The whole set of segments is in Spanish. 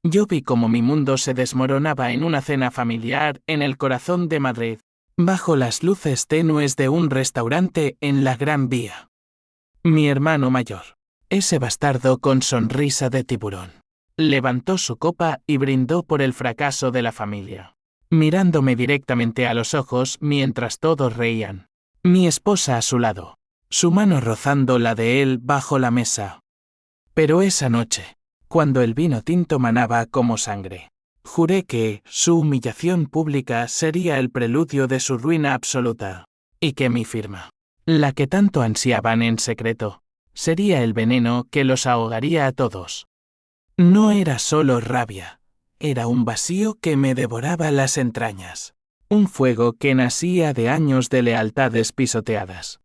Yo vi cómo mi mundo se desmoronaba en una cena familiar en el corazón de Madrid, bajo las luces tenues de un restaurante en la Gran Vía. Mi hermano mayor, ese bastardo con sonrisa de tiburón, levantó su copa y brindó por el fracaso de la familia, mirándome directamente a los ojos mientras todos reían. Mi esposa a su lado, su mano rozando la de él bajo la mesa. Pero esa noche, cuando el vino tinto manaba como sangre, juré que su humillación pública sería el preludio de su ruina absoluta, y que mi firma, la que tanto ansiaban en secreto, sería el veneno que los ahogaría a todos. No era solo rabia, era un vacío que me devoraba las entrañas, un fuego que nacía de años de lealtades pisoteadas.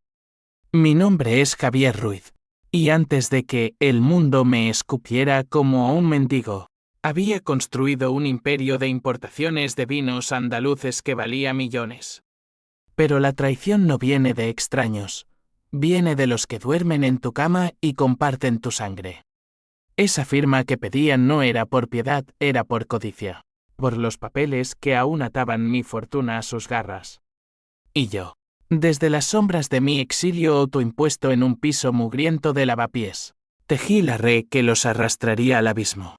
Mi nombre es Javier Ruiz, y antes de que el mundo me escupiera como a un mendigo, había construido un imperio de importaciones de vinos andaluces que valía millones. Pero la traición no viene de extraños, viene de los que duermen en tu cama y comparten tu sangre. Esa firma que pedían no era por piedad, era por codicia, por los papeles que aún ataban mi fortuna a sus garras. Y yo, desde las sombras de mi exilio autoimpuesto en un piso mugriento de lavapiés, tejí la red que los arrastraría al abismo.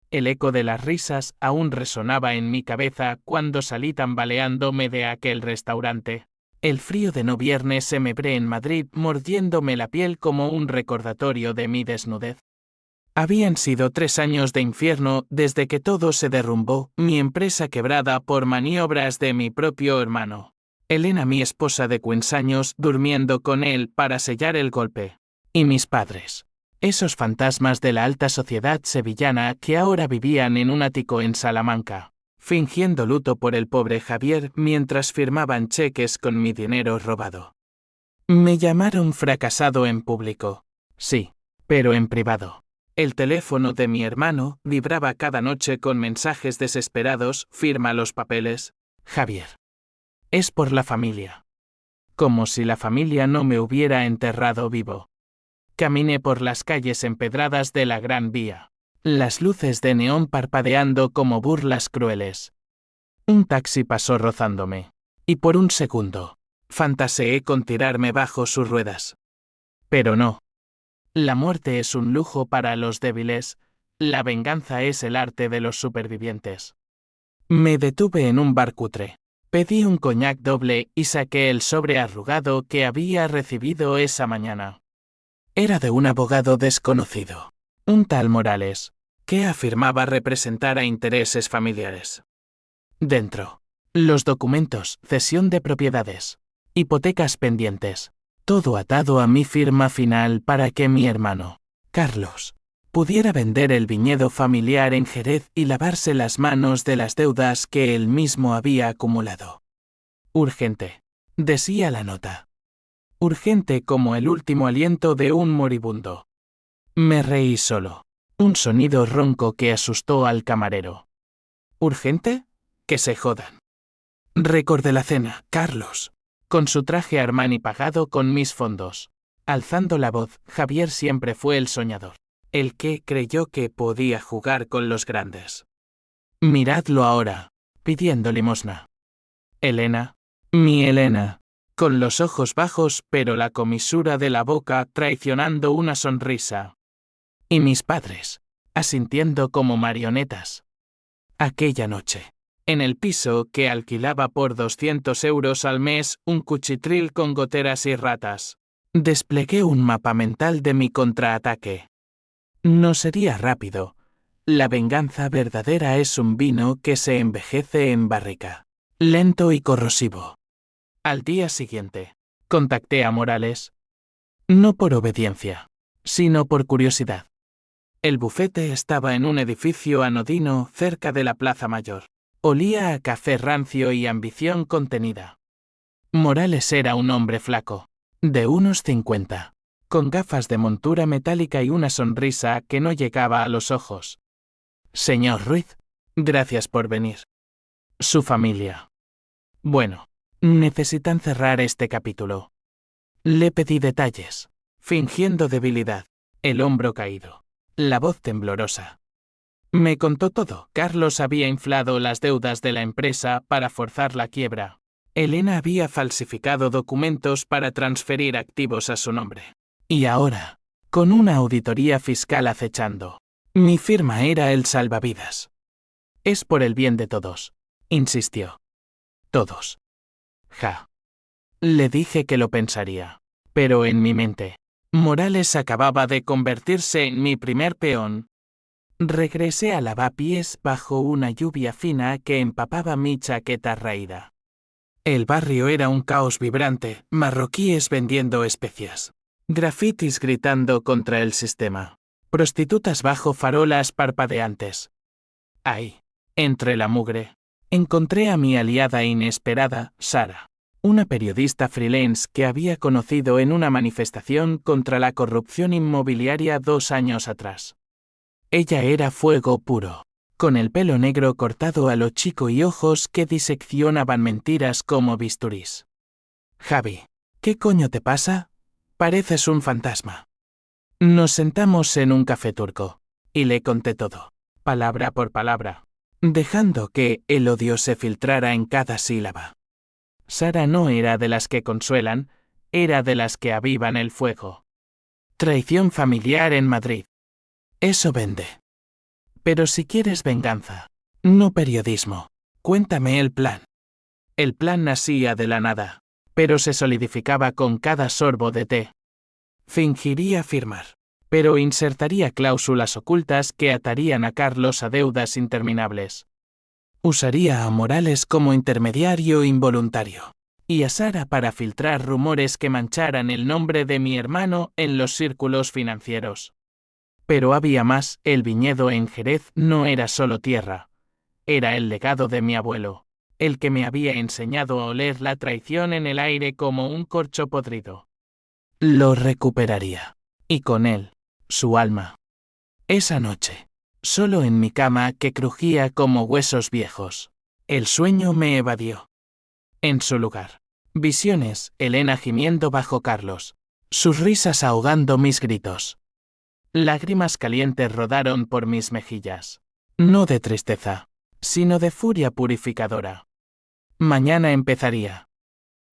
El eco de las risas aún resonaba en mi cabeza cuando salí tambaleándome de aquel restaurante. El frío de no viernes se me bre en Madrid mordiéndome la piel como un recordatorio de mi desnudez. Habían sido 3 años de infierno desde que todo se derrumbó, mi empresa quebrada por maniobras de mi propio hermano. Elena, mi esposa de 15 años, durmiendo con él para sellar el golpe. Y mis padres, esos fantasmas de la alta sociedad sevillana que ahora vivían en un ático en Salamanca, fingiendo luto por el pobre Javier mientras firmaban cheques con mi dinero robado. Me llamaron fracasado en público. Sí, pero en privado. El teléfono de mi hermano vibraba cada noche con mensajes desesperados: firma los papeles, Javier. Es por la familia. Como si la familia no me hubiera enterrado vivo. Caminé por las calles empedradas de la Gran Vía, las luces de neón parpadeando como burlas crueles. Un taxi pasó rozándome, y por un segundo, fantaseé con tirarme bajo sus ruedas. Pero no. La muerte es un lujo para los débiles, la venganza es el arte de los supervivientes. Me detuve en un bar cutre. Pedí un coñac doble y saqué el sobre arrugado que había recibido esa mañana. Era de un abogado desconocido, un tal Morales, que afirmaba representar a intereses familiares. Dentro, los documentos, cesión de propiedades, hipotecas pendientes, todo atado a mi firma final para que mi hermano, Carlos, pudiera vender el viñedo familiar en Jerez y lavarse las manos de las deudas que él mismo había acumulado. Urgente, decía la nota. Urgente como el último aliento de un moribundo. Me reí solo. Un sonido ronco que asustó al camarero. ¿Urgente? Que se jodan. Recordé la cena, Carlos, con su traje Armani pagado con mis fondos. Alzando la voz, Javier siempre fue el soñador, el que creyó que podía jugar con los grandes. Miradlo ahora, pidiendo limosna. Elena, mi Elena, con los ojos bajos pero la comisura de la boca traicionando una sonrisa. Y mis padres, asintiendo como marionetas. Aquella noche, en el piso que alquilaba por 200 euros al mes, un cuchitril con goteras y ratas, desplegué un mapa mental de mi contraataque. No sería rápido. La venganza verdadera es un vino que se envejece en barrica, lento y corrosivo. Al día siguiente, contacté a Morales. No por obediencia, sino por curiosidad. El bufete estaba en un edificio anodino cerca de la Plaza Mayor. Olía a café rancio y ambición contenida. Morales era un hombre flaco, de unos 50, con gafas de montura metálica y una sonrisa que no llegaba a los ojos. Señor Ruiz, gracias por venir. Su familia. Bueno, necesitan cerrar este capítulo. Le pedí detalles, fingiendo debilidad, el hombro caído, la voz temblorosa. Me contó todo. Carlos había inflado las deudas de la empresa para forzar la quiebra. Elena había falsificado documentos para transferir activos a su nombre. Y ahora, con una auditoría fiscal acechando, mi firma era el salvavidas. Es por el bien de todos, insistió. Todos. Ja. Le dije que lo pensaría. Pero en mi mente, Morales acababa de convertirse en mi primer peón. Regresé a lavapiés bajo una lluvia fina que empapaba mi chaqueta raída. El barrio era un caos vibrante, marroquíes vendiendo especias, grafitis gritando contra el sistema, prostitutas bajo farolas parpadeantes. Ahí, entre la mugre, encontré a mi aliada inesperada, Sara, una periodista freelance que había conocido en una manifestación contra la corrupción inmobiliaria 2 años atrás. Ella era fuego puro, con el pelo negro cortado a lo chico y ojos que diseccionaban mentiras como bisturís. Javi, ¿qué coño te pasa? Pareces un fantasma. Nos sentamos en un café turco, y le conté todo, palabra por palabra, dejando que el odio se filtrara en cada sílaba. Sara no era de las que consuelan, era de las que avivan el fuego. Traición familiar en Madrid. Eso vende. Pero si quieres venganza, no periodismo, cuéntame el plan. El plan nacía de la nada, pero se solidificaba con cada sorbo de té. Fingiría firmar, pero insertaría cláusulas ocultas que atarían a Carlos a deudas interminables. Usaría a Morales como intermediario involuntario, y a Sara para filtrar rumores que mancharan el nombre de mi hermano en los círculos financieros. Pero había más, el viñedo en Jerez no era solo tierra. Era el legado de mi abuelo, el que me había enseñado a oler la traición en el aire como un corcho podrido. Lo recuperaría. Y con él, su alma. Esa noche, solo en mi cama que crujía como huesos viejos, el sueño me evadió. En su lugar, visiones, Elena gimiendo bajo Carlos, sus risas ahogando mis gritos. Lágrimas calientes rodaron por mis mejillas. No de tristeza, sino de furia purificadora. Mañana empezaría.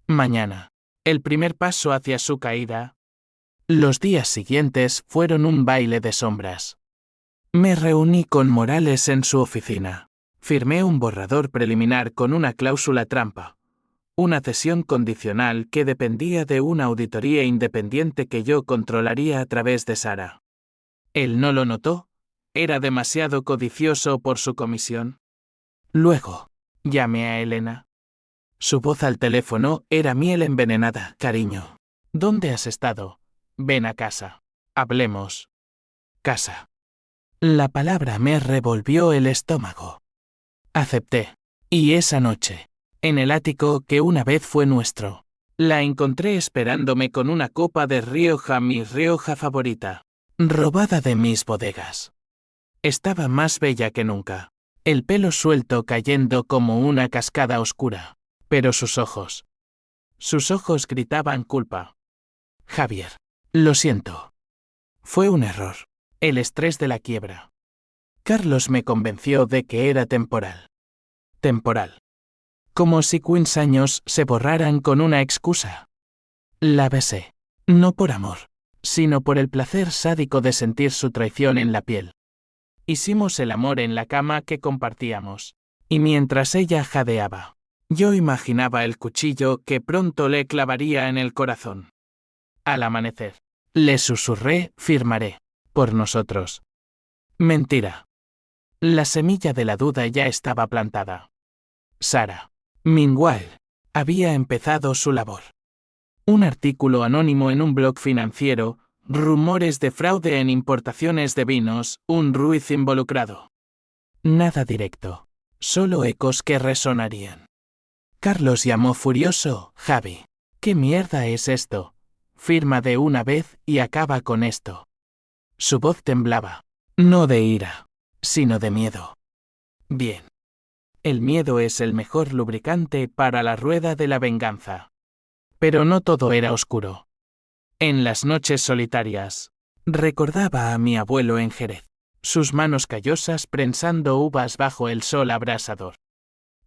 Mañana. El primer paso hacia su caída. Los días siguientes fueron un baile de sombras. Me reuní con Morales en su oficina. Firmé un borrador preliminar con una cláusula trampa. Una cesión condicional que dependía de una auditoría independiente que yo controlaría a través de Sara. Él no lo notó, era demasiado codicioso por su comisión. Luego, llamé a Elena. Su voz al teléfono era miel envenenada. Cariño, ¿dónde has estado? Ven a casa. Hablemos. Casa. La palabra me revolvió el estómago. Acepté. Y esa noche, en el ático que una vez fue nuestro, la encontré esperándome con una copa de Rioja, mi Rioja favorita, robada de mis bodegas. Estaba más bella que nunca, el pelo suelto cayendo como una cascada oscura, pero sus ojos gritaban culpa. Javier, lo siento. Fue un error, el estrés de la quiebra. Carlos me convenció de que era temporal. Temporal. Como si 15 años se borraran con una excusa. La besé, no por amor, sino por el placer sádico de sentir su traición en la piel. Hicimos el amor en la cama que compartíamos, y mientras ella jadeaba, yo imaginaba el cuchillo que pronto le clavaría en el corazón. Al amanecer, le susurré, firmaré, por nosotros. Mentira. La semilla de la duda ya estaba plantada. Sara, meanwhile, había empezado su labor. Un artículo anónimo en un blog financiero, rumores de fraude en importaciones de vinos, un Ruiz involucrado. Nada directo, solo ecos que resonarían. Carlos llamó furioso, Javi, ¿qué mierda es esto? Firma de una vez y acaba con esto. Su voz temblaba, no de ira, sino de miedo. Bien. El miedo es el mejor lubricante para la rueda de la venganza. Pero no todo era oscuro. En las noches solitarias, recordaba a mi abuelo en Jerez. sus manos callosas prensando uvas bajo el sol abrasador.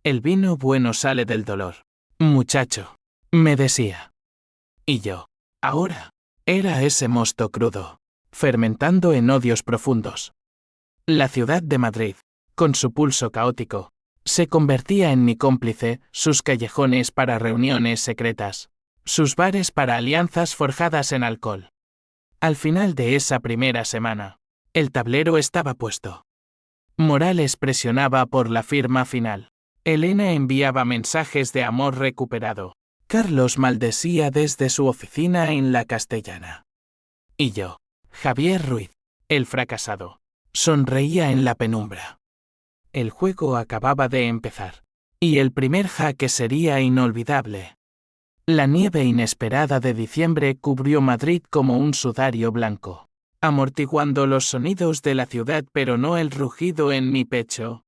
El vino bueno sale del dolor. Muchacho, me decía. Y yo, ahora, era ese mosto crudo, fermentando en odios profundos. La ciudad de Madrid, con su pulso caótico, se convertía en mi cómplice, sus callejones para reuniones secretas, sus bares para alianzas forjadas en alcohol. Al final de esa primera semana, el tablero estaba puesto. Morales presionaba por la firma final. Elena enviaba mensajes de amor recuperado. Carlos maldecía desde su oficina en la Castellana. Y yo, Javier Ruiz, el fracasado, sonreía en la penumbra. El juego acababa de empezar. Y el primer jaque sería inolvidable. La nieve inesperada de diciembre cubrió Madrid como un sudario blanco, amortiguando los sonidos de la ciudad pero no el rugido en mi pecho.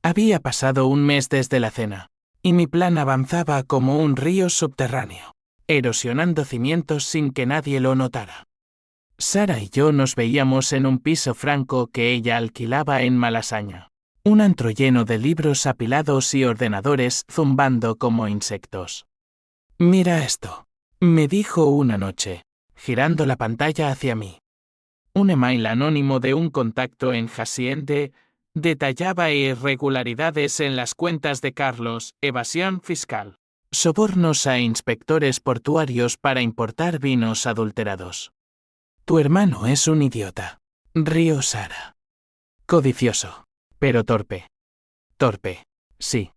Había pasado un mes desde la cena, y mi plan avanzaba como un río subterráneo, erosionando cimientos sin que nadie lo notara. Sara y yo nos veíamos en un piso franco que ella alquilaba en Malasaña. Un antro lleno de libros apilados y ordenadores zumbando como insectos. «Mira esto», me dijo una noche, girando la pantalla hacia mí. Un email anónimo de un contacto en Hacienda detallaba irregularidades en las cuentas de Carlos, evasión fiscal, sobornos a inspectores portuarios para importar vinos adulterados. «Tu hermano es un idiota», rió Sara. «Codicioso, pero torpe». «Torpe, sí.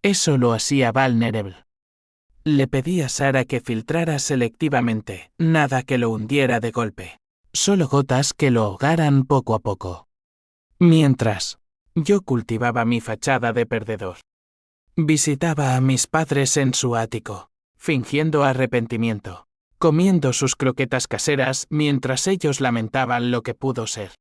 Eso lo hacía vulnerable». Le pedí a Sara que filtrara selectivamente, nada que lo hundiera de golpe, solo gotas que lo ahogaran poco a poco. Mientras, yo cultivaba mi fachada de perdedor. Visitaba a mis padres en su ático, fingiendo arrepentimiento, comiendo sus croquetas caseras mientras ellos lamentaban lo que pudo ser.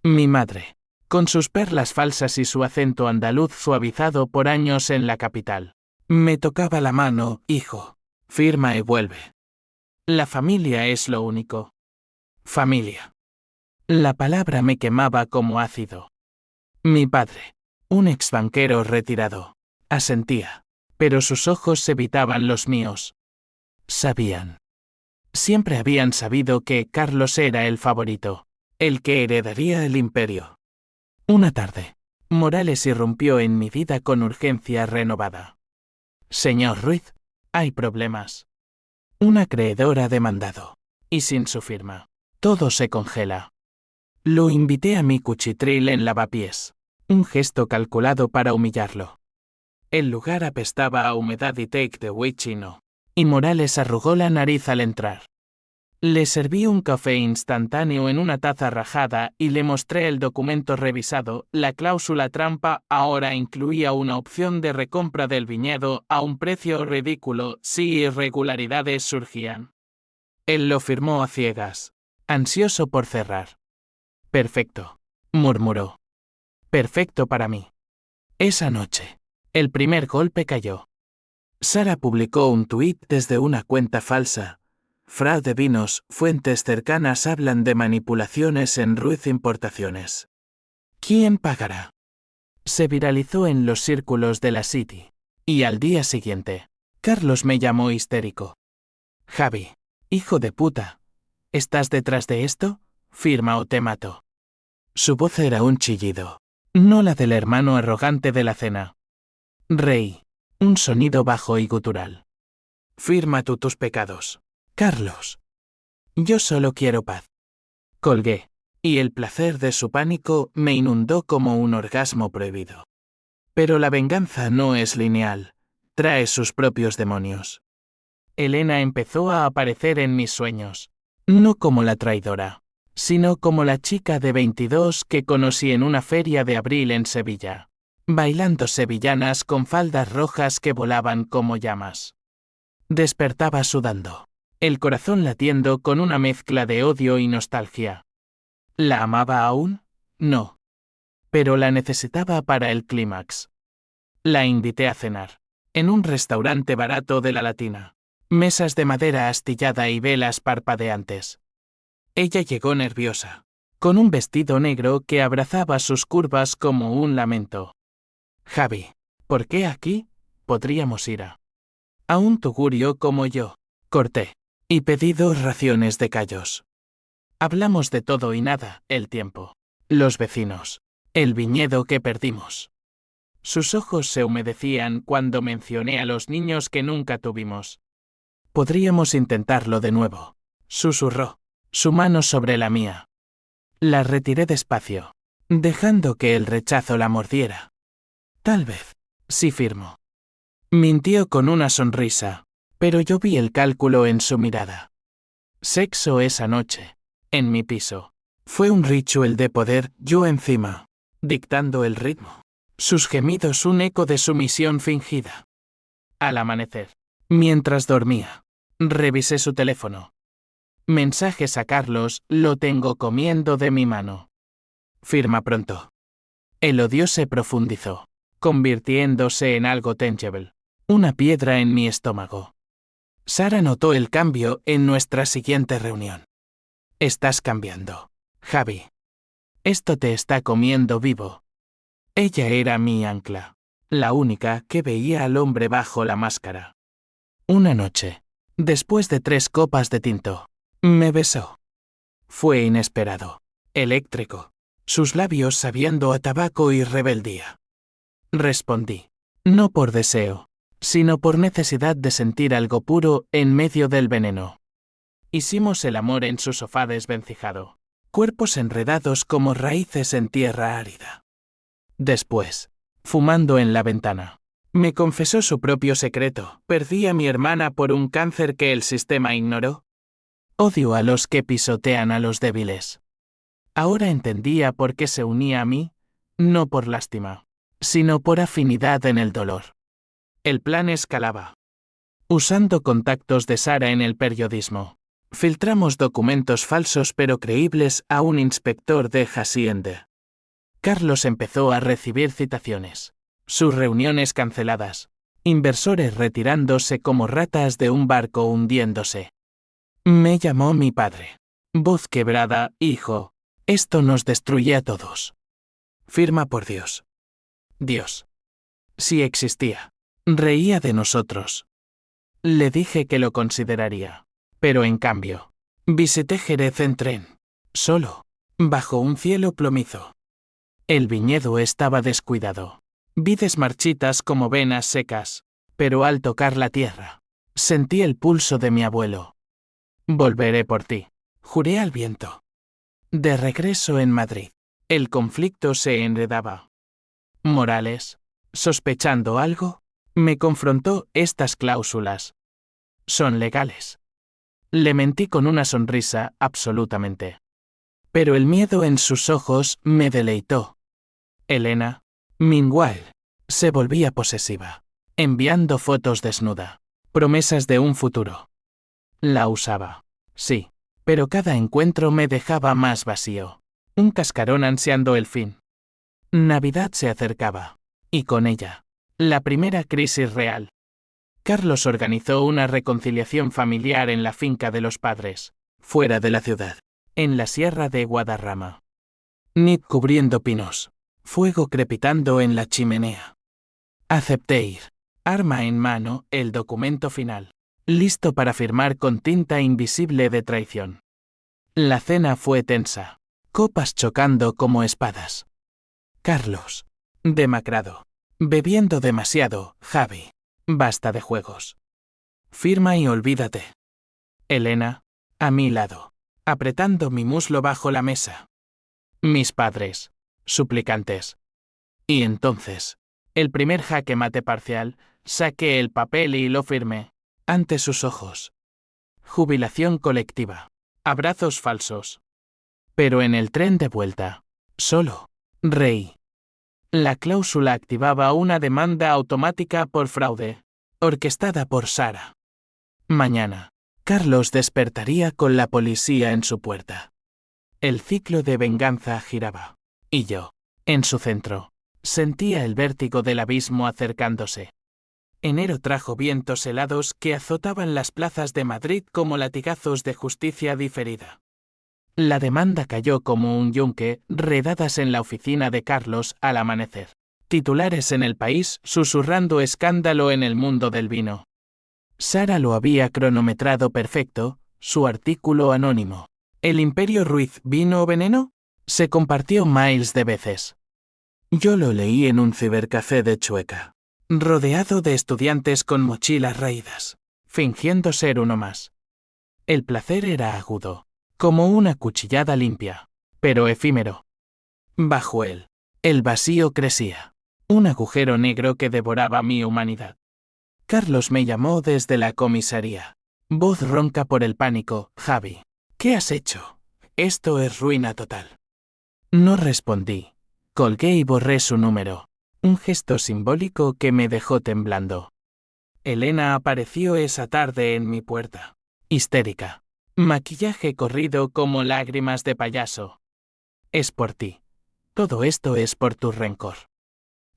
Mi madre, con sus perlas falsas y su acento andaluz suavizado por años en la capital, me tocaba la mano, hijo, firma y vuelve. La familia es lo único. Familia. La palabra me quemaba como ácido. Mi padre, un exbanquero retirado, asentía, pero sus ojos evitaban los míos. Sabían. Siempre habían sabido que Carlos era el favorito, el que heredaría el imperio. Una tarde, Morales irrumpió en mi vida con urgencia renovada. «Señor Ruiz, hay problemas. Un acreedor ha demandado, y sin su firma, todo se congela». Lo invité a mi cuchitril en lavapiés, un gesto calculado para humillarlo. El lugar apestaba a humedad y take-away chino, y Morales arrugó la nariz al entrar. Le serví un café instantáneo en una taza rajada y le mostré el documento revisado. La cláusula trampa ahora incluía una opción de recompra del viñedo a un precio ridículo si irregularidades surgían. Él lo firmó a ciegas, ansioso por cerrar. «Perfecto», murmuró. «Perfecto para mí». Esa noche, el primer golpe cayó. Sara publicó un tuit desde una cuenta falsa. «Fraude vinos, fuentes cercanas hablan de manipulaciones en Ruiz Importaciones. ¿Quién pagará?». Se viralizó en los círculos de la City. Y al día siguiente, Carlos me llamó histérico. «Javi, hijo de puta, ¿estás detrás de esto? Firma o te mato». Su voz era un chillido, no la del hermano arrogante de la cena. Reí, un sonido bajo y gutural. «Firma tú tus pecados, Carlos. Yo solo quiero paz». Colgué, y el placer de su pánico me inundó como un orgasmo prohibido. Pero la venganza no es lineal, trae sus propios demonios. Elena empezó a aparecer en mis sueños, no como la traidora, sino como la chica de 22 que conocí en una feria de abril en Sevilla, bailando sevillanas con faldas rojas que volaban como llamas. Despertaba sudando, el corazón latiendo con una mezcla de odio y nostalgia. ¿La amaba aún? No. Pero la necesitaba para el clímax. La invité a cenar, en un restaurante barato de la Latina. Mesas de madera astillada y velas parpadeantes. Ella llegó nerviosa, con un vestido negro que abrazaba sus curvas como un lamento. Javi, ¿por qué aquí? Podríamos ir a un tugurio como yo. Corté. Y pedí 2 raciones de callos. Hablamos de todo y nada, el tiempo. Los vecinos. El viñedo que perdimos. Sus ojos se humedecían cuando mencioné a los niños que nunca tuvimos. Podríamos intentarlo de nuevo, susurró, su mano sobre la mía. La retiré despacio, dejando que el rechazo la mordiera. Tal vez, sí firmo. Mintió con una sonrisa, pero yo vi el cálculo en su mirada. Sexo esa noche, en mi piso. Fue un ritual de poder, yo encima, dictando el ritmo. Sus gemidos un eco de sumisión fingida. Al amanecer, mientras dormía, revisé su teléfono. Mensajes a Carlos, lo tengo comiendo de mi mano. Firma pronto. El odio se profundizó, convirtiéndose en algo tangible. Una piedra en mi estómago. Sara notó el cambio en nuestra siguiente reunión. Estás cambiando, Javi. Esto te está comiendo vivo. Ella era mi ancla, la única que veía al hombre bajo la máscara. Una noche, después de 3 copas de tinto, me besó. Fue inesperado, eléctrico, sus labios sabiendo a tabaco y rebeldía. Respondí, no por deseo, sino por necesidad de sentir algo puro en medio del veneno. Hicimos el amor en su sofá desvencijado, cuerpos enredados como raíces en tierra árida. Después, fumando en la ventana, me confesó su propio secreto. Perdí a mi hermana por un cáncer que el sistema ignoró. Odio a los que pisotean a los débiles. Ahora entendía por qué se unía a mí, no por lástima, sino por afinidad en el dolor. El plan escalaba. Usando contactos de Sara en el periodismo, filtramos documentos falsos pero creíbles a un inspector de Hacienda. Carlos empezó a recibir citaciones, sus reuniones canceladas, inversores retirándose como ratas de un barco hundiéndose. Me llamó mi padre. Voz quebrada, hijo, esto nos destruye a todos. Firma por Dios. Dios. Si existía. Reía de nosotros. Le dije que lo consideraría. Pero en cambio, visité Jerez en tren. Solo. Bajo un cielo plomizo. El viñedo estaba descuidado. Vides marchitas como venas secas, pero al tocar la tierra, sentí el pulso de mi abuelo. Volveré por ti, juré al viento. De regreso en Madrid, el conflicto se enredaba. Morales, sospechando algo, me confrontó estas cláusulas. Son legales. Le mentí con una sonrisa, absolutamente. Pero el miedo en sus ojos me deleitó. Elena, meanwhile, se volvía posesiva, enviando fotos desnuda, promesas de un futuro. La usaba, sí, pero cada encuentro me dejaba más vacío, un cascarón ansiando el fin. Navidad se acercaba, y con ella, la primera crisis real. Carlos organizó una reconciliación familiar en la finca de los padres, fuera de la ciudad, en la sierra de Guadarrama. Nick cubriendo pinos, fuego crepitando en la chimenea. Acepté ir, arma en mano, el documento final, listo para firmar con tinta invisible de traición. La cena fue tensa, copas chocando como espadas. Carlos, demacrado, bebiendo demasiado, Javi, basta de juegos. Firma y olvídate. Elena, a mi lado, apretando mi muslo bajo la mesa. Mis padres, suplicantes. Y entonces, el primer jaque mate parcial, saqué el papel y lo firmé, ante sus ojos. Jubilación colectiva. Abrazos falsos. Pero en el tren de vuelta, solo, reí. La cláusula activaba una demanda automática por fraude, orquestada por Sara. Mañana, Carlos despertaría con la policía en su puerta. El ciclo de venganza giraba, y yo, en su centro, sentía el vértigo del abismo acercándose. Enero trajo vientos helados que azotaban las plazas de Madrid como latigazos de justicia diferida. La demanda cayó como un yunque, redadas en la oficina de Carlos al amanecer. Titulares en El País susurrando escándalo en el mundo del vino. Sara lo había cronometrado perfecto, su artículo anónimo. ¿El Imperio Ruiz vino o veneno? Se compartió miles de veces. Yo lo leí en un cibercafé de Chueca, rodeado de estudiantes con mochilas raídas, fingiendo ser uno más. El placer era agudo, como una cuchillada limpia, pero efímero. Bajo él, el vacío crecía, un agujero negro que devoraba mi humanidad. Carlos me llamó desde la comisaría. Voz ronca por el pánico. Javi, ¿qué has hecho? Esto es ruina total. No respondí. Colgué y borré su número. Un gesto simbólico que me dejó temblando. Elena apareció esa tarde en mi puerta. Histérica. Maquillaje corrido como lágrimas de payaso. Es por ti. Todo esto es por tu rencor.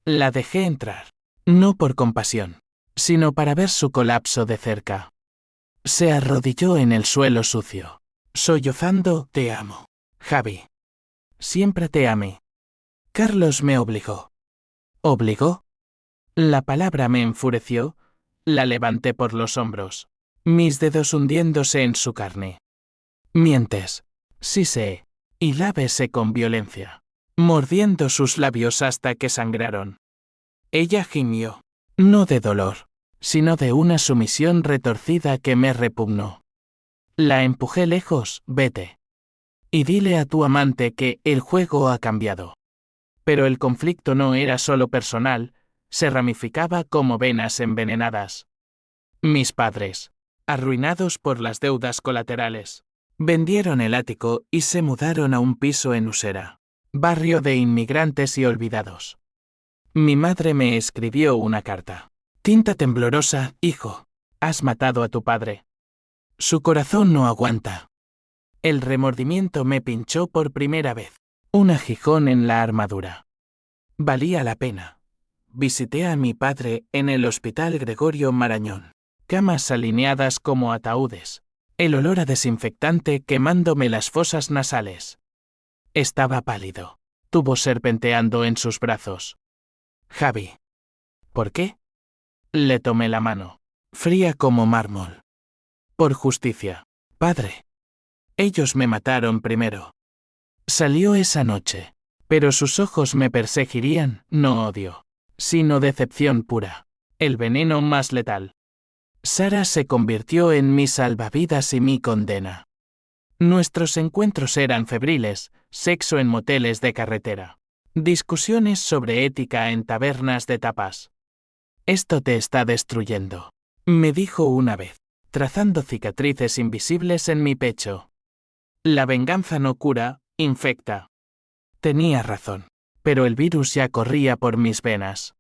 La dejé entrar. No por compasión, sino para ver su colapso de cerca. Se arrodilló en el suelo sucio, sollozando, te amo, Javi. Siempre te amé. Carlos me obligó. ¿Obligó? La palabra me enfureció, la levanté por los hombros, mis dedos hundiéndose en su carne. Mientes. Sí sé. Y la besé con violencia, mordiendo sus labios hasta que sangraron. Ella gimió, no de dolor, sino de una sumisión retorcida que me repugnó. La empujé lejos, vete. Y dile a tu amante que el juego ha cambiado. Pero el conflicto no era solo personal, se ramificaba como venas envenenadas. Mis padres, arruinados por las deudas colaterales, vendieron el ático y se mudaron a un piso en Usera, barrio de inmigrantes y olvidados. Mi madre me escribió una carta. Tinta temblorosa, hijo, has matado a tu padre. Su corazón no aguanta. El remordimiento me pinchó por primera vez. Un aguijón en la armadura. Valía la pena. Visité a mi padre en el Hospital Gregorio Marañón. Camas alineadas como ataúdes. El olor a desinfectante quemándome las fosas nasales. Estaba pálido. Tuvo serpenteando en sus brazos. Javi. ¿Por qué? Le tomé la mano. Fría como mármol. Por justicia. Padre. Ellos me mataron primero. Salió esa noche. Pero sus ojos me perseguirían, no odio, sino decepción pura. El veneno más letal. Sara se convirtió en mi salvavidas y mi condena. Nuestros encuentros eran febriles, sexo en moteles de carretera. Discusiones sobre ética en tabernas de tapas. Esto te está destruyendo, me dijo una vez, trazando cicatrices invisibles en mi pecho. La venganza no cura, infecta. Tenía razón, pero el virus ya corría por mis venas.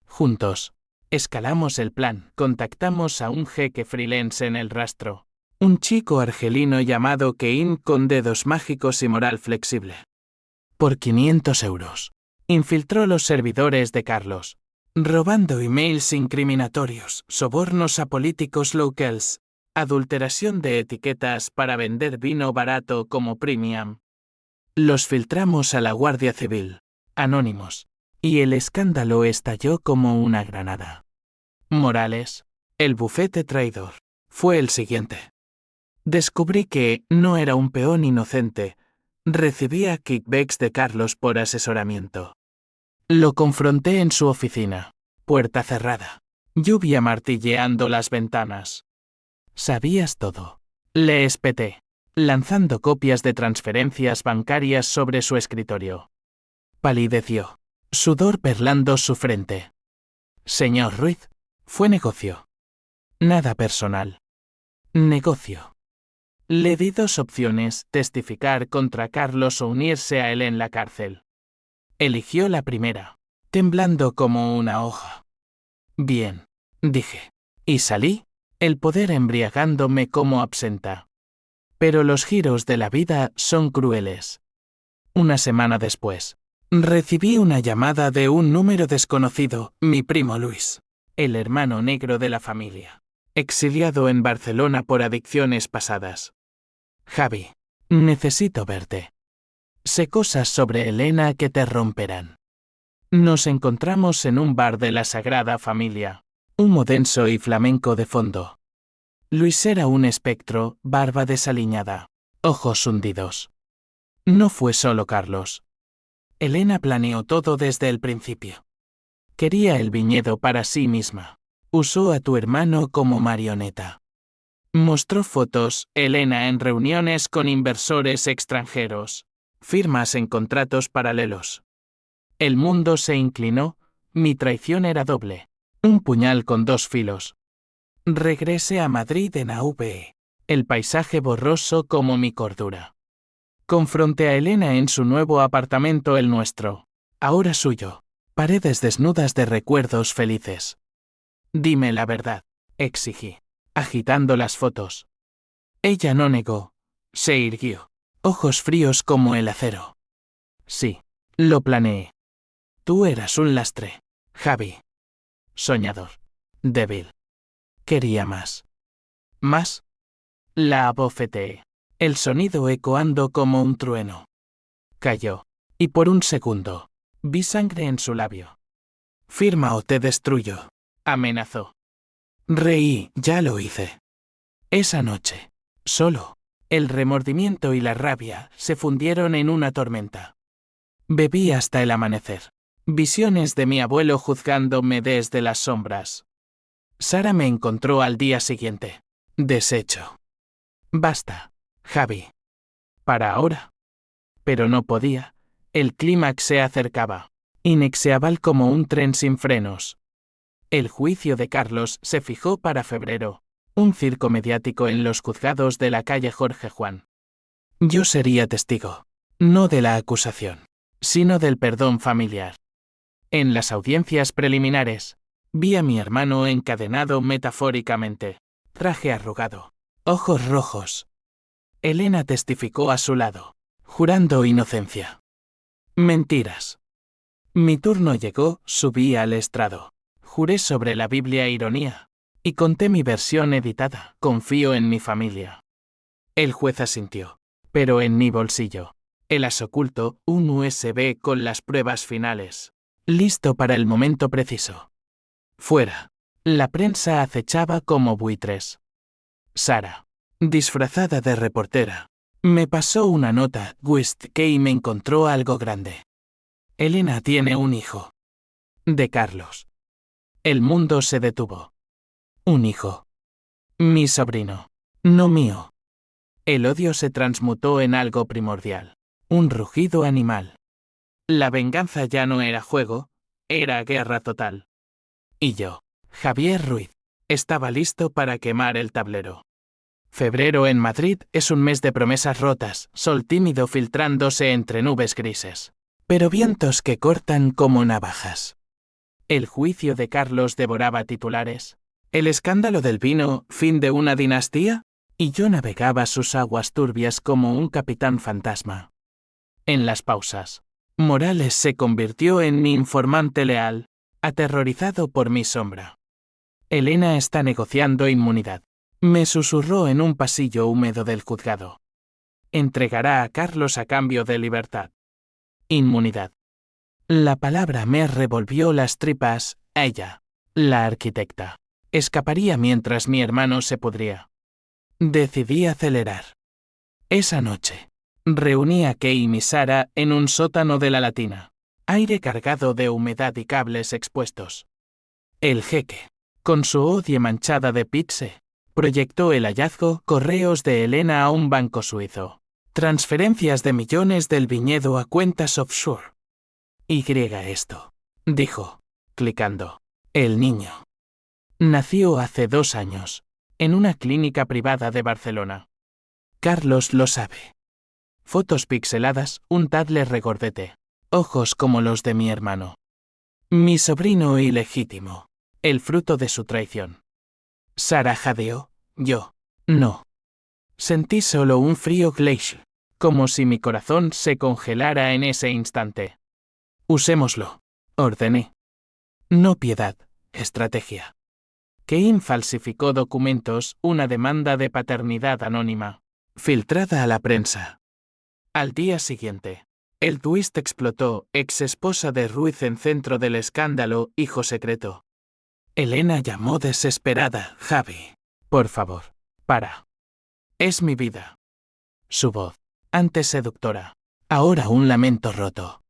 Juntos, escalamos el plan, contactamos a un jeque freelance en el rastro. Un chico argelino llamado Kein con dedos mágicos y moral flexible. Por 500 euros. Infiltró los servidores de Carlos, robando emails incriminatorios, sobornos a políticos locals, adulteración de etiquetas para vender vino barato como premium. Los filtramos a la Guardia Civil, anónimos, y el escándalo estalló como una granada. Morales, el bufete traidor, fue el siguiente. Descubrí que no era un peón inocente, recibía kickbacks de Carlos por asesoramiento. Lo confronté en su oficina, puerta cerrada, lluvia martilleando las ventanas. Sabías todo. Le espeté, lanzando copias de transferencias bancarias sobre su escritorio. Palideció, sudor perlando su frente. Señor Ruiz, fue negocio. Nada personal. Negocio. Le di 2 opciones, testificar contra Carlos o unirse a él en la cárcel. Eligió la primera, temblando como una hoja. Bien, dije. Y salí, el poder embriagándome como absenta. Pero los giros de la vida son crueles. Una semana después, recibí una llamada de un número desconocido, mi primo Luis, el hermano negro de la familia, exiliado en Barcelona por adicciones pasadas. Javi, Necesito verte. Sé cosas sobre Elena que te romperán. Nos encontramos en un bar de la Sagrada Familia. Humo denso y flamenco de fondo. Luis era un espectro, barba desaliñada, ojos hundidos. No fue solo Carlos. Elena planeó todo desde el principio. Quería el viñedo para sí misma. Usó a tu hermano como marioneta. Mostró fotos, Elena en reuniones con inversores extranjeros. Firmas en contratos paralelos. El mundo se inclinó, mi traición era doble. Un puñal con dos filos. Regresé a Madrid en AVE. El paisaje borroso como mi cordura. Confronté a Elena en su nuevo apartamento, el nuestro. Ahora suyo. Paredes desnudas de recuerdos felices. Dime la verdad, exigí, agitando las fotos. Ella no negó. Se irguió. Ojos fríos como el acero. Sí, lo planeé. Tú eras un lastre, Javi. Soñador. Débil. Quería más. ¿Más? La abofeteé. El sonido ecoando como un trueno. Cayó. Y por un segundo, vi sangre en su labio. Firma o te destruyo. Amenazó. Reí, ya lo hice. Esa noche, solo, el remordimiento y la rabia se fundieron en una tormenta. Bebí hasta el amanecer. Visiones de mi abuelo juzgándome desde las sombras. Sara me encontró al día siguiente. Deshecho. Basta, Javi. Para ahora. Pero no podía. El clímax se acercaba. Inexorable como un tren sin frenos. El juicio de Carlos se fijó para febrero. Un circo mediático en los juzgados de la calle Jorge Juan. Yo sería testigo. No de la acusación, sino del perdón familiar. En las audiencias preliminares, vi a mi hermano encadenado metafóricamente. Traje arrugado. Ojos rojos. Elena testificó a su lado, jurando inocencia. Mentiras. Mi turno llegó, subí al estrado. Juré sobre la Biblia ironía. Y conté mi versión editada. Confío en mi familia. El juez asintió. Pero en mi bolsillo. El as oculto, un USB con las pruebas finales. Listo para el momento preciso. Fuera. La prensa acechaba como buitres. Sara, disfrazada de reportera, me pasó una nota, y me encontró algo grande. Elena tiene un hijo. De Carlos. El mundo se detuvo. Un hijo. Mi sobrino. No mío. El odio se transmutó en algo primordial. Un rugido animal. La venganza ya no era juego, era guerra total. Y yo, Javier Ruiz, estaba listo para quemar el tablero. Febrero en Madrid es un mes de promesas rotas, sol tímido filtrándose entre nubes grises. Pero vientos que cortan como navajas. El juicio de Carlos devoraba titulares. El escándalo del vino, fin de una dinastía, y yo navegaba sus aguas turbias como un capitán fantasma. En las pausas, Morales se convirtió en mi informante leal, aterrorizado por mi sombra. Elena está negociando inmunidad. Me susurró en un pasillo húmedo del juzgado. Entregará a Carlos a cambio de libertad. Inmunidad. La palabra me revolvió las tripas, ella, la arquitecta. Escaparía mientras mi hermano se pudría. Decidí acelerar. Esa noche, reuní a Kay y Sara en un sótano de la Latina. Aire cargado de humedad y cables expuestos. El jeque, con su odie manchada de pizza, proyectó el hallazgo, correos de Elena a un banco suizo. Transferencias de millones del viñedo a cuentas offshore. Y esto, dijo, clicando. El niño. Nació hace 2 años, en una clínica privada de Barcelona. Carlos lo sabe. Fotos pixeladas, un toddler regordete. Ojos como los de mi hermano. Mi sobrino ilegítimo. El fruto de su traición. Sara jadeó, yo. No. Sentí solo un frío glacial, como si mi corazón se congelara en ese instante. Usémoslo, ordené. No piedad, estrategia. Keim falsificó documentos, una demanda de paternidad anónima, filtrada a la prensa. Al día siguiente, el twist explotó, ex esposa de Ruiz en centro del escándalo, hijo secreto. Elena llamó desesperada. Javi, por favor, para. Es mi vida. Su voz, antes seductora, ahora un lamento roto.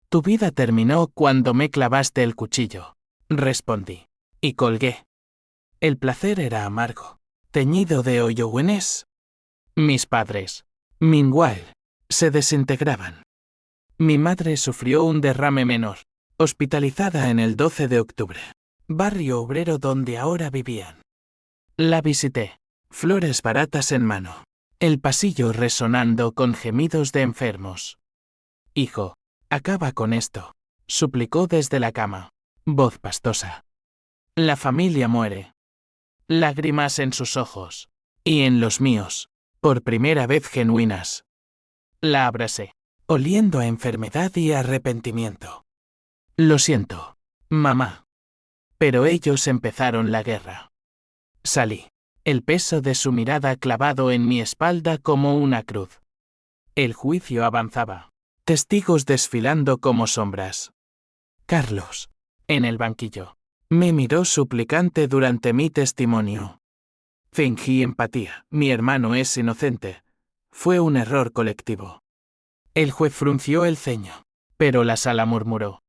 Tu vida terminó cuando me clavaste el cuchillo, respondí, y colgué. El placer era amargo, teñido de hoyohuenes. Mis padres, Meanwhile, se desintegraban. Mi madre sufrió un derrame menor, hospitalizada en el 12 de octubre, barrio obrero donde ahora vivían. La visité, flores baratas en mano, el pasillo resonando con gemidos de enfermos. Hijo, acaba con esto, suplicó desde la cama, voz pastosa. La familia muere. Lágrimas en sus ojos, y en los míos, por primera vez genuinas. La abracé, oliendo a enfermedad y arrepentimiento. Lo siento, mamá. Pero ellos empezaron la guerra. Salí, el peso de su mirada clavado en mi espalda como una cruz. El juicio avanzaba, testigos desfilando como sombras. Carlos, en el banquillo, me miró suplicante durante mi testimonio. Fingí empatía, mi hermano es inocente. Fue un error colectivo. El juez frunció el ceño, pero la sala murmuró.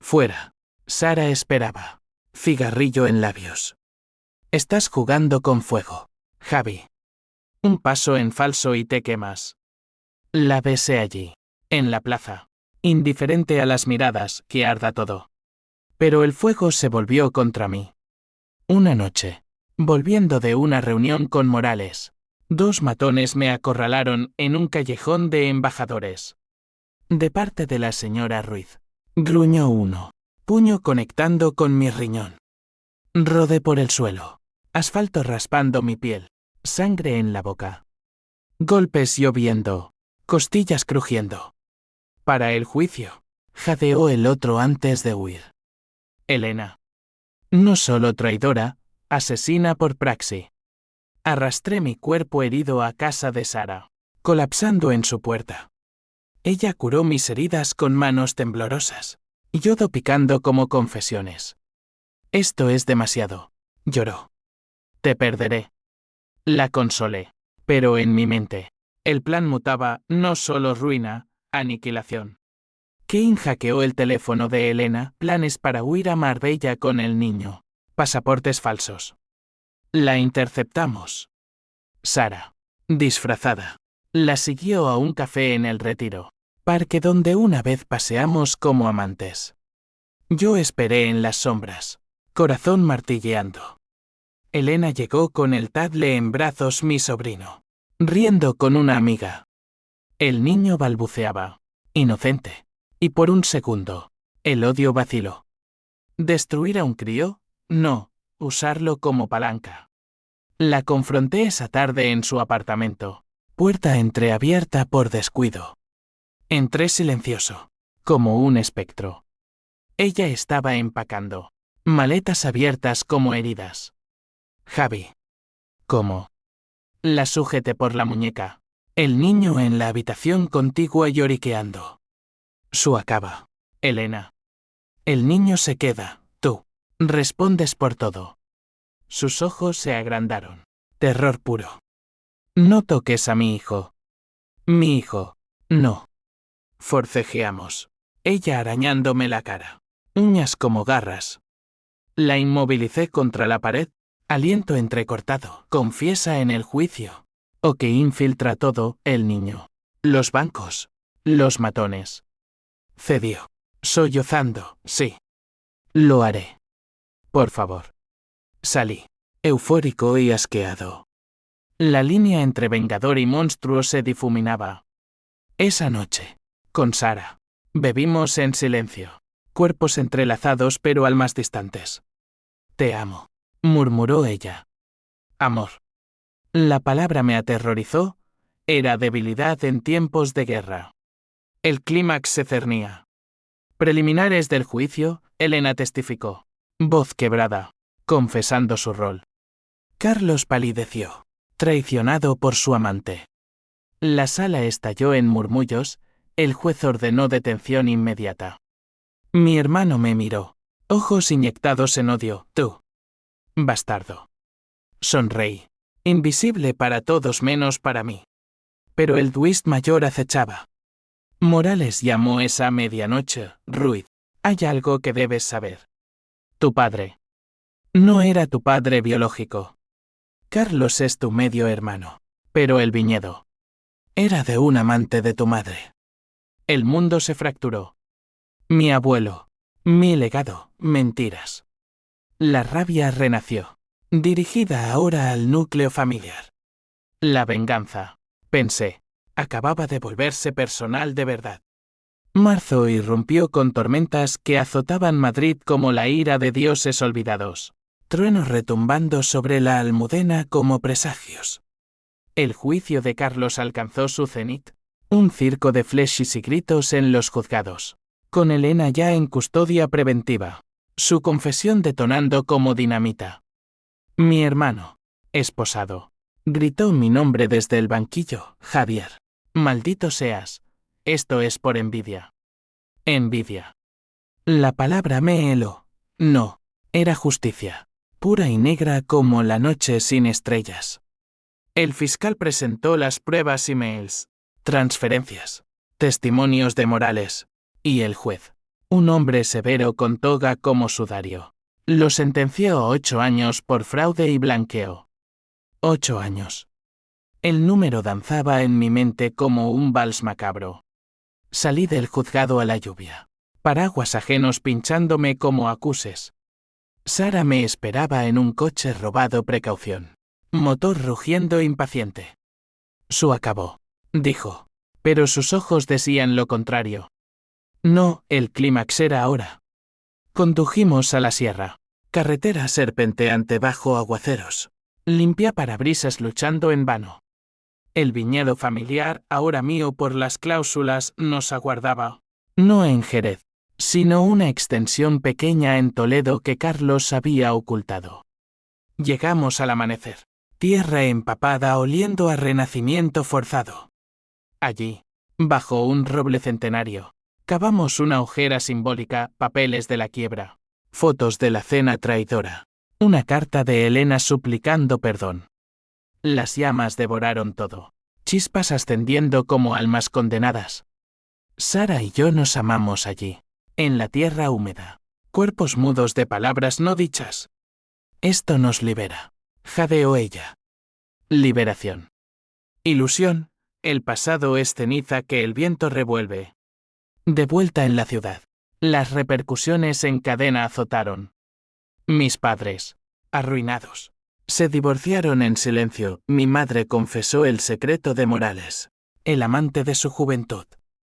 Fuera. Sara esperaba. Cigarrillo en labios. Estás jugando con fuego, Javi. Un paso en falso y te quemas. La besé allí, en la plaza, indiferente a las miradas, que arda todo. Pero el fuego se volvió contra mí. Una noche, volviendo de una reunión con Morales, 2 matones me acorralaron en un callejón de embajadores. De parte de la señora Ruiz. Gruñó uno, puño conectando con mi riñón. Rodé por el suelo, asfalto raspando mi piel, sangre en la boca. Golpes lloviendo, costillas crujiendo. Para el juicio, jadeó el otro antes de huir. Elena. No solo traidora, asesina por praxi. Arrastré mi cuerpo herido a casa de Sara, colapsando en su puerta. Ella curó mis heridas con manos temblorosas, yodo picando como confesiones. Esto es demasiado, lloró. Te perderé. La consolé, pero en mi mente, el plan mutaba, no solo ruina, aniquilación. Kane hackeó el teléfono de Elena, planes para huir a Marbella con el niño, pasaportes falsos. La interceptamos. Sara, disfrazada, la siguió a un café en el Retiro, parque donde una vez paseamos como amantes. Yo esperé en las sombras, corazón martilleando. Elena llegó con el tablet en brazos, mi sobrino, riendo con una amiga. El niño balbuceaba, inocente, y por un segundo, el odio vaciló. ¿Destruir a un crío? No, usarlo como palanca. La confronté esa tarde en su apartamento, puerta entreabierta por descuido. Entré silencioso, como un espectro. Ella estaba empacando, maletas abiertas como heridas. Javi. ¿Cómo? La sujeté por la muñeca. El niño en la habitación contigua lloriqueando. Su acaba. Elena. El niño se queda, tú. Respondes por todo. Sus ojos se agrandaron. Terror puro. No toques a mi hijo. Mi hijo. No. Forcejeamos. Ella arañándome la cara. Uñas como garras. La inmovilicé contra la pared. Aliento entrecortado. Confiesa en el juicio. O que infiltra todo, el niño. Los bancos. Los matones. Cedió. Sollozando, sí. Lo haré. Por favor. Salí, eufórico y asqueado. La línea entre vengador y monstruo se difuminaba. Esa noche, con Sara, bebimos en silencio, cuerpos entrelazados pero almas distantes. Te amo, murmuró ella. Amor. La palabra me aterrorizó, era debilidad en tiempos de guerra. El clímax se cernía. Preliminares del juicio, Elena testificó, voz quebrada, confesando su rol. Carlos palideció, traicionado por su amante. La sala estalló en murmullos, el juez ordenó detención inmediata. Mi hermano me miró, ojos inyectados en odio. Tú, bastardo. Sonreí, invisible para todos menos para mí. Pero el twist mayor acechaba. Morales llamó esa medianoche, Ruiz. Hay algo que debes saber. Tu padre. No era tu padre biológico. Carlos es tu medio hermano. Pero el viñedo. Era de un amante de tu madre. El mundo se fracturó. Mi abuelo. Mi legado. Mentiras. La rabia renació. Dirigida ahora al núcleo familiar. La venganza. Pensé. Acababa de volverse personal de verdad. Marzo irrumpió con tormentas que azotaban Madrid como la ira de dioses olvidados. Truenos retumbando sobre la Almudena como presagios. El juicio de Carlos alcanzó su cenit. Un circo de flechas y gritos en los juzgados. Con Elena ya en custodia preventiva. Su confesión detonando como dinamita. Mi hermano. Esposado. Gritó mi nombre desde el banquillo. Javier. Maldito seas. Esto es por envidia. Envidia. La palabra me heló. No. Era justicia. Pura y negra como la noche sin estrellas. El fiscal presentó las pruebas y mails, transferencias, testimonios de Morales, y el juez, un hombre severo con toga como sudario, lo sentenció a 8 años por fraude y blanqueo. 8 años. El número danzaba en mi mente como un vals macabro. Salí del juzgado a la lluvia, paraguas ajenos pinchándome como acuses. Sara me esperaba en un coche robado precaución. Motor rugiendo impaciente. Su acabó, dijo, pero sus ojos decían lo contrario. No, el clímax era ahora. Condujimos a la sierra, carretera serpenteante bajo aguaceros, limpia parabrisas luchando en vano. El viñedo familiar, ahora mío por las cláusulas, nos aguardaba, no en Jerez, sino una extensión pequeña en Toledo que Carlos había ocultado. Llegamos al amanecer. Tierra empapada oliendo a renacimiento forzado. Allí, bajo un roble centenario, cavamos una ojera simbólica, papeles de la quiebra, fotos de la cena traidora, una carta de Elena suplicando perdón. Las llamas devoraron todo, chispas ascendiendo como almas condenadas. Sara y yo nos amamos allí, en la tierra húmeda, cuerpos mudos de palabras no dichas. Esto nos libera, jadeó ella. Liberación. Ilusión, el pasado es ceniza que el viento revuelve. De vuelta en la ciudad, las repercusiones en cadena azotaron. Mis padres, arruinados, se divorciaron en silencio. Mi madre confesó el secreto de Morales, el amante de su juventud,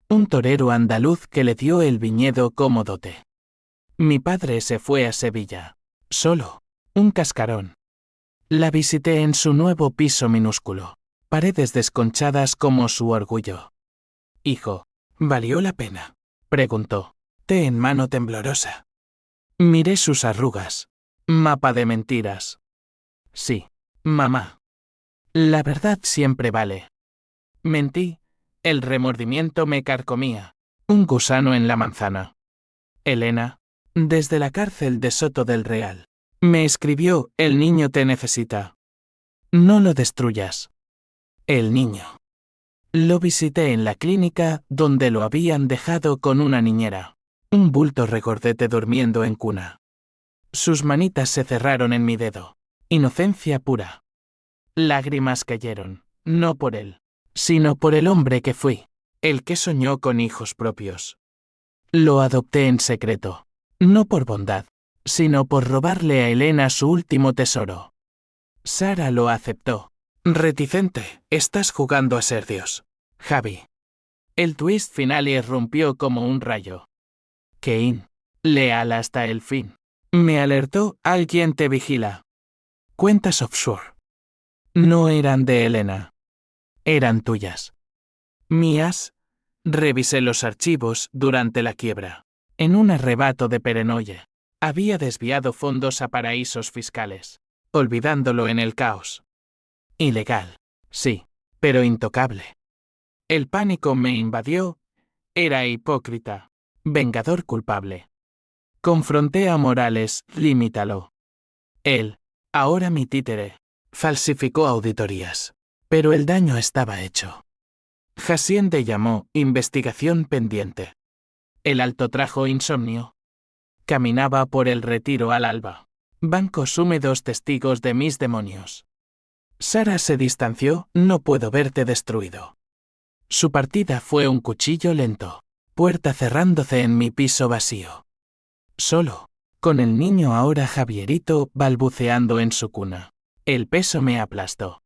un torero andaluz que le dio el viñedo como dote. Mi padre se fue a Sevilla, solo, un cascarón. La visité en su nuevo piso minúsculo, paredes desconchadas como su orgullo. Hijo, ¿valió la pena?, preguntó, té en mano temblorosa. Miré sus arrugas. Mapa de mentiras. Sí, mamá. La verdad siempre vale. Mentí, el remordimiento me carcomía, un gusano en la manzana. Elena, desde la cárcel de Soto del Real, me escribió, el niño te necesita. No lo destruyas. El niño. Lo visité en la clínica donde lo habían dejado con una niñera. Un bulto regordete durmiendo en cuna. Sus manitas se cerraron en mi dedo. Inocencia pura. Lágrimas cayeron, no por él, sino por el hombre que fui, el que soñó con hijos propios. Lo adopté en secreto, no por bondad, sino por robarle a Elena su último tesoro. Sara lo aceptó. Reticente, estás jugando a ser Dios, Javi. El twist final irrumpió como un rayo. Cain, leal hasta el fin. Me alertó, alguien te vigila. Cuentas offshore. No eran de Elena. Eran tuyas. Mías. Revisé los archivos durante la quiebra. En un arrebato de paranoia. Había desviado fondos a paraísos fiscales, olvidándolo en el caos. Ilegal, sí, pero intocable. El pánico me invadió. Era hipócrita. Vengador culpable. Confronté a Morales, limítalo. Él, ahora mi títere, falsificó auditorías. Pero el daño estaba hecho. Hacienda llamó, investigación pendiente. El alto trajo insomnio. Caminaba por el retiro al alba. Bancos húmedos testigos de mis demonios. Sara se distanció, no puedo verte destruido. Su partida fue un cuchillo lento. Puerta cerrándose en mi piso vacío. Solo, con el niño ahora Javierito balbuceando en su cuna. El peso me aplastó.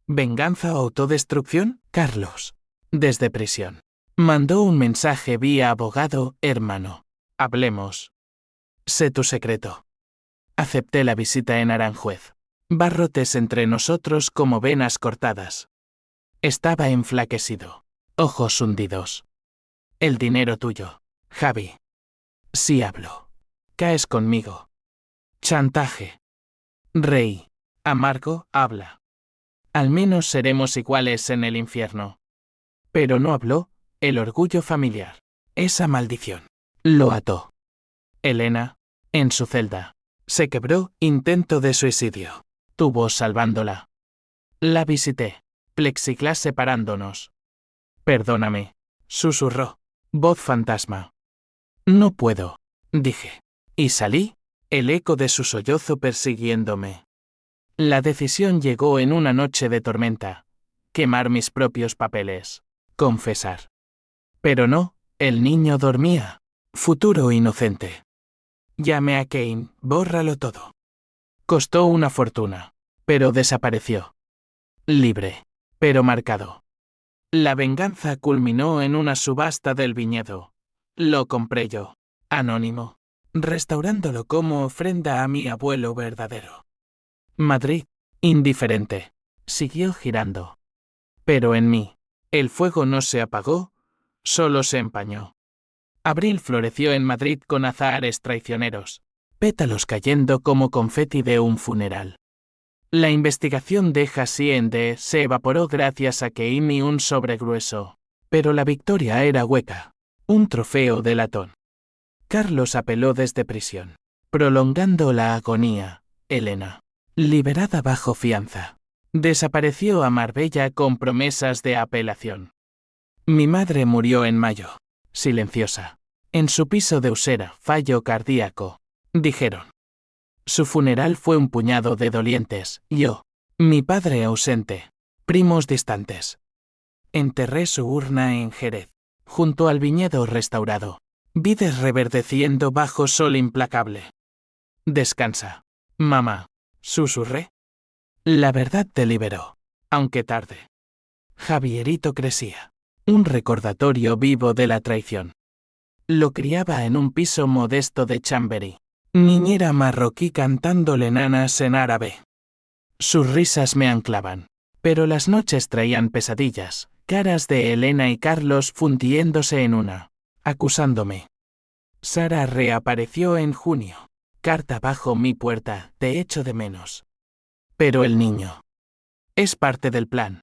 ¿Venganza o autodestrucción? Carlos. Desde prisión. Mandó un mensaje vía abogado, hermano. Hablemos. Sé tu secreto. Acepté la visita en Aranjuez. Barrotes entre nosotros como venas cortadas. Estaba enflaquecido. Ojos hundidos. El dinero tuyo, Javi. Sí hablo. Caes conmigo. Chantaje. Rey. Amargo, habla. Al menos seremos iguales en el infierno. Pero no habló, el orgullo familiar. Esa maldición. Lo ató. Elena, en su celda. Se quebró, intento de suicidio. Tu voz salvándola. La visité. Plexiglas separándonos. Perdóname. Susurró. Voz fantasma. No puedo. Dije. Y salí, el eco de su sollozo persiguiéndome. La decisión llegó en una noche de tormenta. Quemar mis propios papeles. Confesar. Pero no, el niño dormía. Futuro inocente. Llamé a Kane, bórralo todo. Costó una fortuna. Pero desapareció. Libre. Pero marcado. La venganza culminó en una subasta del viñedo. Lo compré yo. Anónimo. Restaurándolo como ofrenda a mi abuelo verdadero. Madrid, indiferente. Siguió girando. Pero en mí, el fuego no se apagó, solo se empañó. Abril floreció en Madrid con azahares traicioneros, pétalos cayendo como confeti de un funeral. La investigación de Hacienda se evaporó gracias a que imí un sobregrueso, pero la victoria era hueca, un trofeo de latón. Carlos apeló desde prisión, prolongando la agonía. Elena, liberada bajo fianza, desapareció a Marbella con promesas de apelación. Mi madre murió en mayo, silenciosa, en su piso de Usera, fallo cardíaco, dijeron. Su funeral fue un puñado de dolientes, yo, mi padre ausente, primos distantes. Enterré su urna en Jerez, junto al viñedo restaurado, vides reverdeciendo bajo sol implacable. Descansa, mamá, susurré. La verdad te liberó, aunque tarde. Javierito crecía, un recordatorio vivo de la traición. Lo criaba en un piso modesto de Chamberí. Niñera marroquí cantándole nanas en árabe. Sus risas me anclaban, pero las noches traían pesadillas, caras de Elena y Carlos fundiéndose en una, acusándome. Sara reapareció en junio. Carta bajo mi puerta, te echo de menos. Pero el niño. Es parte del plan.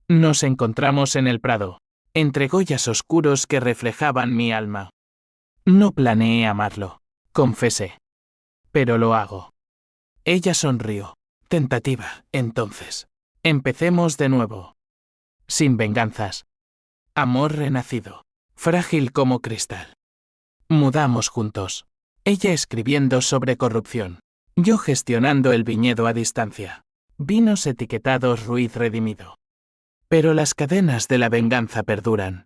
Nos encontramos en el Prado, entre goyas oscuros que reflejaban mi alma. No planeé amarlo, confesé. Pero lo hago. Ella sonrió. Tentativa, entonces. Empecemos de nuevo. Sin venganzas. Amor renacido. Frágil como cristal. Mudamos juntos. Ella escribiendo sobre corrupción. Yo gestionando el viñedo a distancia. Vinos etiquetados Ruiz redimido. Pero las cadenas de la venganza perduran.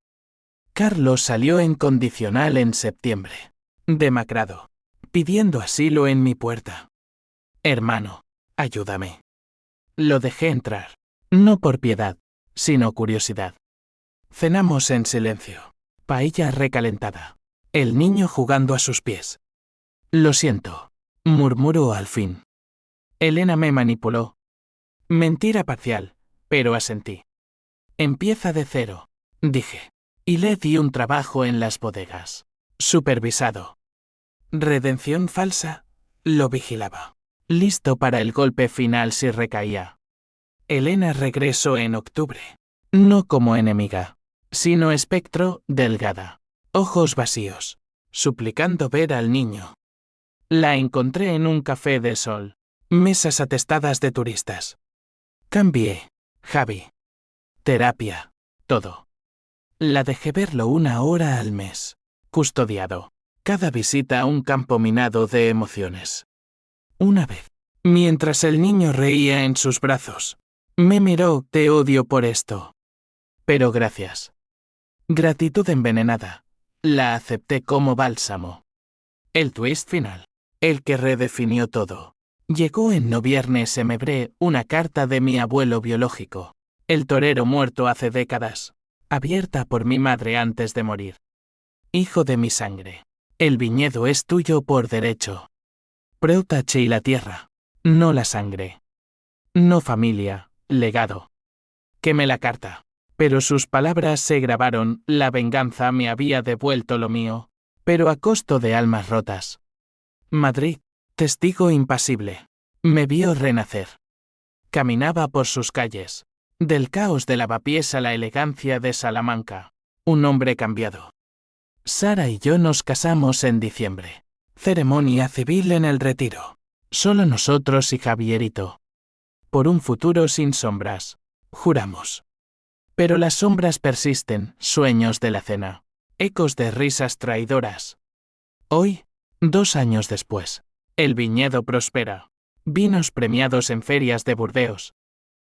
Carlos salió en condicional en septiembre. Demacrado. Pidiendo asilo en mi puerta. Hermano, ayúdame. Lo dejé entrar. No por piedad, sino curiosidad. Cenamos en silencio. Paella recalentada. El niño jugando a sus pies. Lo siento, murmuró al fin. Elena me manipuló. Mentira parcial, pero asentí. Empieza de cero, dije. Y le di un trabajo en las bodegas. Supervisado. Redención falsa, lo vigilaba. Listo para el golpe final si recaía. Elena regresó en octubre. No como enemiga, sino espectro, delgada. Ojos vacíos. Suplicando ver al niño. La encontré en un café de sol. Mesas atestadas de turistas. Cambié. Javi. Terapia. Todo. La dejé verlo 1 hora al mes. Custodiado. Cada visita a un campo minado de emociones. Una vez, mientras el niño reía en sus brazos, me miró, te odio por esto. Pero gracias. Gratitud envenenada. La acepté como bálsamo. El twist final. El que redefinió todo. Llegó en No Viernes Mebré, una carta de mi abuelo biológico. El torero muerto hace décadas. Abierta por mi madre antes de morir. Hijo de mi sangre. El viñedo es tuyo por derecho. Protege y la tierra. No la sangre. No familia, legado. Quemé la carta. Pero sus palabras se grabaron, la venganza me había devuelto lo mío, pero a costo de almas rotas. Madrid, testigo impasible. Me vio renacer. Caminaba por sus calles. Del caos de Lavapiés a la elegancia de Salamanca. Un hombre cambiado. Sara y yo nos casamos en diciembre. Ceremonia civil en el Retiro. Solo nosotros y Javierito. Por un futuro sin sombras. Juramos. Pero las sombras persisten, sueños de la cena. Ecos de risas traidoras. Hoy, 2 años después, el viñedo prospera. Vinos premiados en ferias de Burdeos.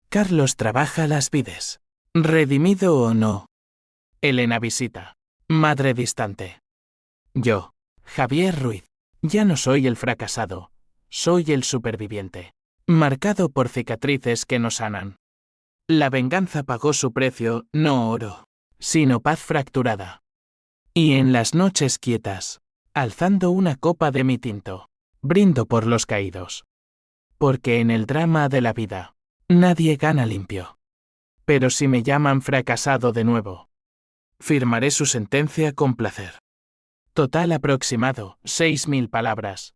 Carlos trabaja las vides. ¿Redimido o no? Elena visita. Madre distante. Yo, Javier Ruiz, ya no soy el fracasado. Soy el superviviente. Marcado por cicatrices que no sanan. La venganza pagó su precio, no oro, sino paz fracturada. Y en las noches quietas, alzando una copa de mi tinto, brindo por los caídos. Porque en el drama de la vida, nadie gana limpio. Pero si me llaman fracasado de nuevo, firmaré su sentencia con placer. Total aproximado, 6.000 palabras.